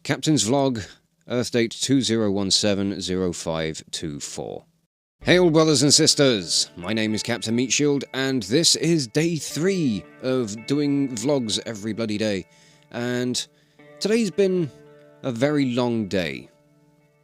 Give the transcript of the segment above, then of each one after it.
Captain's Vlog, Earth date 2017-0524. Hey all brothers and sisters, my name is Captain Meatshield, and this is day 3 of doing vlogs every bloody day. And today's been a very long day.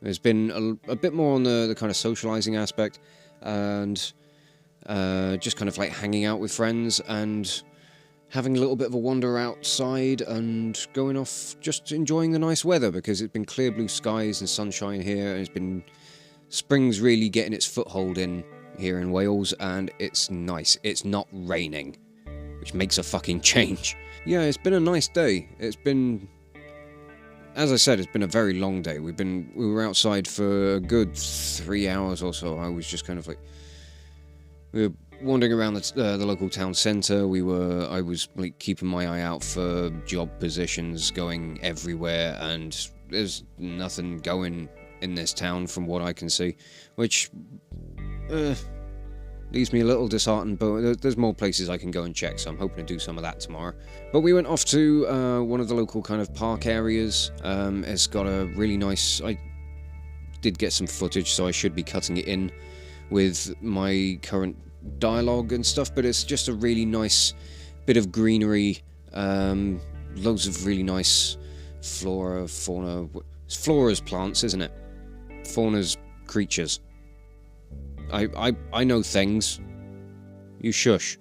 There's been a bit more on the kind of socialising aspect, and just kind of like hanging out with friends, and having a little bit of a wander outside, and going off just enjoying the nice weather, because it's been clear blue skies and sunshine here, and it's been... Spring's really getting its foothold in here in Wales, and it's nice. It's not raining, which makes a fucking change. Yeah, it's been a nice day. It's been... As I said, it's been a very long day. We were outside for a good 3 hours or so. I was just kind of like... We were wandering around the local town centre. I was like keeping my eye out for job positions, going everywhere, and there's nothing going in this town from what I can see, which leaves me a little disheartened, but there's more places I can go and check, so I'm hoping to do some of that tomorrow. But we went off to one of the local kind of park areas. It's got a really nice... I did get some footage, so I should be cutting it in with my current dialogue and stuff, but it's just a really nice bit of greenery, loads of really nice flora, fauna. It's flora's plants, isn't it? Fauna's creatures. I know things. You shush.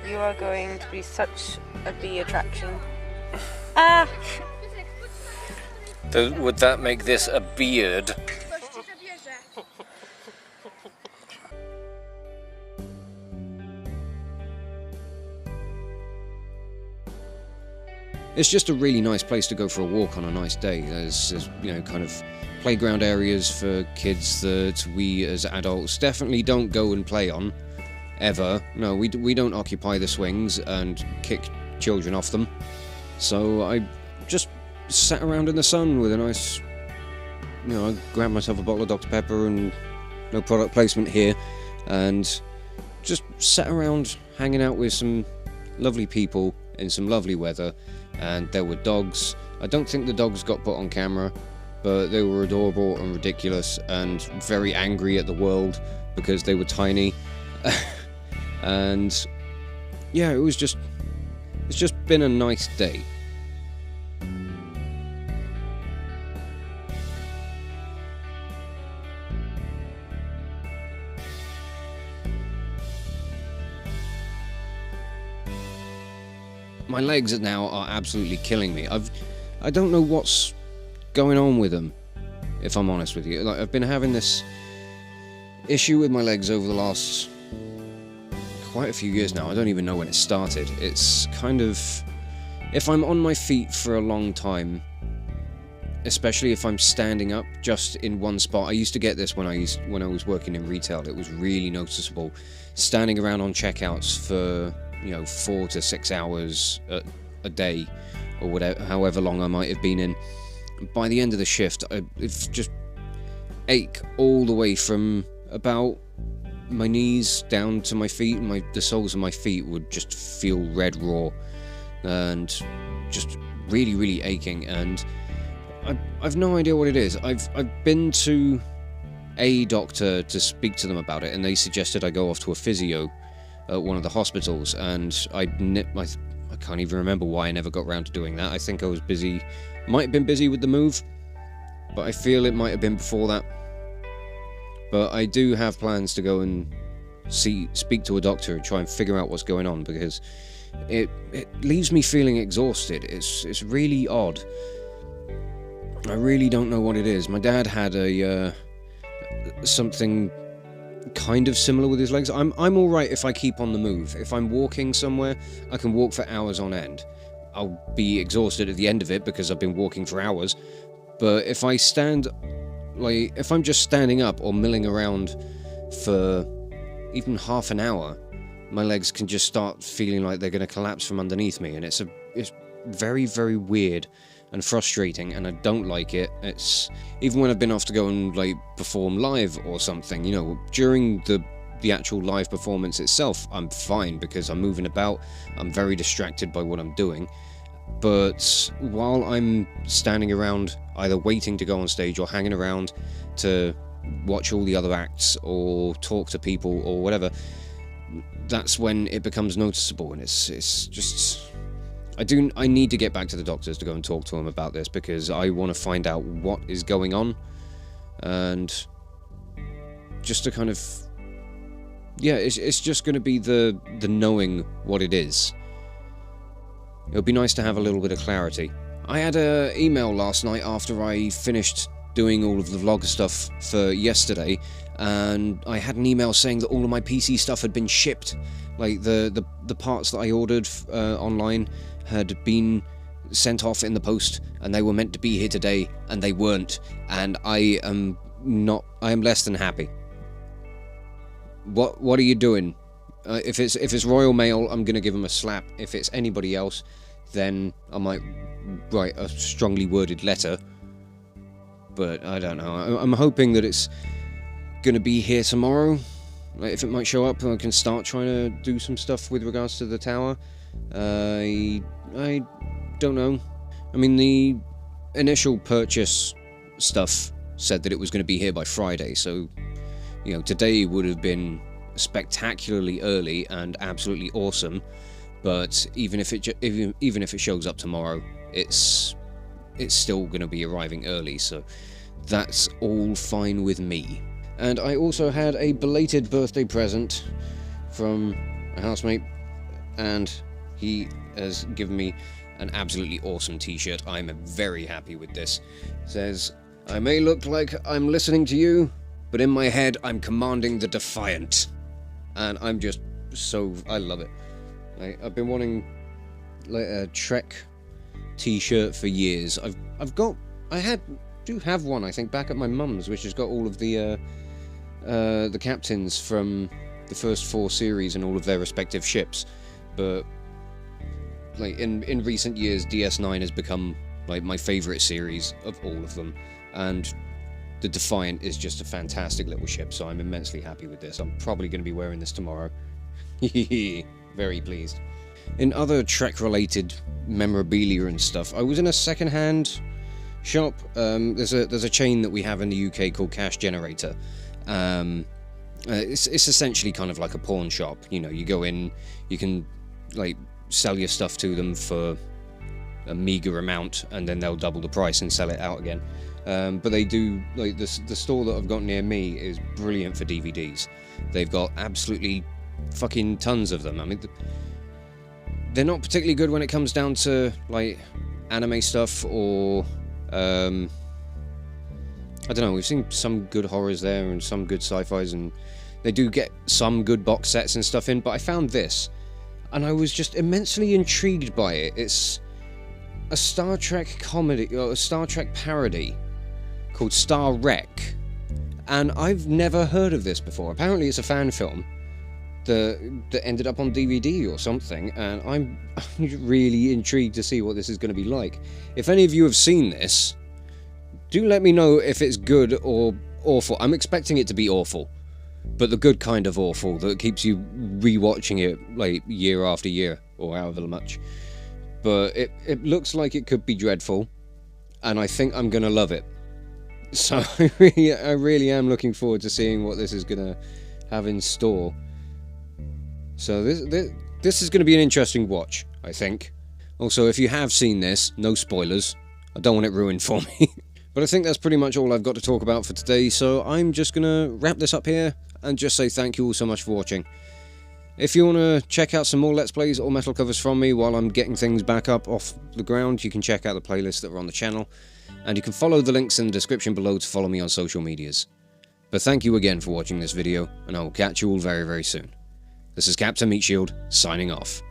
You are going to be such a bee attraction. Ah! Would that make this a beard? It's just a really nice place to go for a walk on a nice day. There's you know, kind of playground areas for kids that we as adults definitely don't go and play on, ever. No, we don't occupy the swings and kick children off them. So I just sat around in the sun with a nice, you know, I grabbed myself a bottle of Dr. Pepper, and no product placement here, and just sat around hanging out with some lovely people in some lovely weather. And there were dogs. I don't think the dogs got put on camera, but they were adorable and ridiculous and very angry at the world because they were tiny. And yeah, it's just been a nice day. My legs now are absolutely killing me. I don't know what's going on with them, if I'm honest with you. Like, I've been having this issue with my legs over the last quite a few years now. I don't even know when it started. It's kind of, if I'm on my feet for a long time, especially if I'm standing up just in one spot. I used to get this when I was working in retail. It was really noticeable. Standing around on checkouts for, you know, 4 to 6 hours a day, or whatever, however long I might have been in. By the end of the shift, it's just ache all the way from about my knees down to my feet, and the soles of my feet would just feel red raw, and just really, really aching. And I've no idea what it is. I've been to a doctor to speak to them about it, and they suggested I go off to a physio at one of the hospitals, and I can't even remember why I never got around to doing that. I think I was busy, might have been busy with the move, but I feel it might have been before that. But I do have plans to go and speak to a doctor and try and figure out what's going on, because it leaves me feeling exhausted. It's really odd. I really don't know what it is. My dad had something kind of similar with his legs. I'm alright if I keep on the move. If I'm walking somewhere, I can walk for hours on end. I'll be exhausted at the end of it because I've been walking for hours. But if I stand, like, if I'm just standing up or milling around for even half an hour, my legs can just start feeling like they're going to collapse from underneath me, and it's very, very weird and frustrating, and I don't like it. It's even when I've been off to go and like perform live or something, you know, during the actual live performance itself, I'm fine because I'm moving about, I'm very distracted by what I'm doing. But while I'm standing around either waiting to go on stage or hanging around to watch all the other acts or talk to people or whatever, that's when it becomes noticeable, and it's just, I need to get back to the doctors to go and talk to them about this, because I want to find out what is going on, and just to kind of, yeah, it's just going to be the knowing what it is. It would be nice to have a little bit of clarity. I had an email last night after I finished doing all of the vlog stuff for yesterday, and I had an email saying that all of my PC stuff had been shipped. Like the parts that I ordered online had been sent off in the post, and they were meant to be here today, and they weren't, and I am less than happy. What are you doing? If it's Royal Mail, I'm gonna give them a slap. If it's anybody else, then I might write a strongly worded letter. But I don't know. I'm hoping that it's gonna be here tomorrow. Like, if it might show up, I can start trying to do some stuff with regards to the tower. I don't know. I mean, the initial purchase stuff said that it was going to be here by Friday, so, you know, today would have been spectacularly early and absolutely awesome. But even if it shows up tomorrow, it's still going to be arriving early, so that's all fine with me. And I also had a belated birthday present from a housemate, and he has given me an absolutely awesome t-shirt. I'm very happy with this. It says, "I may look like I'm listening to you, but in my head I'm commanding the Defiant." And I'm just so... I love it. I've been wanting like a Trek t-shirt for years. I do have one, I think, back at my mum's, which has got all of the captains from the first 4 series and all of their respective ships. But like in recent years, DS9 has become like my favourite series of all of them, and the Defiant is just a fantastic little ship, so I'm immensely happy with this. I'm probably going to be wearing this tomorrow. Very pleased. In other Trek-related memorabilia and stuff, I was in a second-hand shop. There's a chain that we have in the UK called Cash Generator. It's essentially kind of like a pawn shop. You know, you go in, you can like sell your stuff to them for a meager amount, and then they'll double the price and sell it out again. But they do, like, the store that I've got near me is brilliant for DVDs. They've got absolutely fucking tons of them. I mean, they're not particularly good when it comes down to like anime stuff or I don't know, we've seen some good horrors there and some good sci-fis, and they do get some good box sets and stuff in, but I found this and I was just immensely intrigued by it. It's a Star Trek comedy, or a Star Trek parody called Star Wreck, and I've never heard of this before. Apparently it's a fan film that ended up on DVD or something, and I'm really intrigued to see what this is going to be like. If any of you have seen this, do let me know if it's good or awful. I'm expecting it to be awful, but the good kind of awful that keeps you rewatching it like year after year or however much. But it looks like it could be dreadful, and I think I'm gonna love it. So I really am looking forward to seeing what this is gonna have in store. So this is gonna be an interesting watch, I think. Also, if you have seen this, no spoilers. I don't want it ruined for me. But I think that's pretty much all I've got to talk about for today, so I'm just gonna wrap this up here and just say thank you all so much for watching. If you want to check out some more Let's Plays or metal covers from me while I'm getting things back up off the ground, you can check out the playlists that are on the channel, and you can follow the links in the description below to follow me on social medias. But thank you again for watching this video, and I will catch you all very, very soon. This is Captain Meatshield, signing off.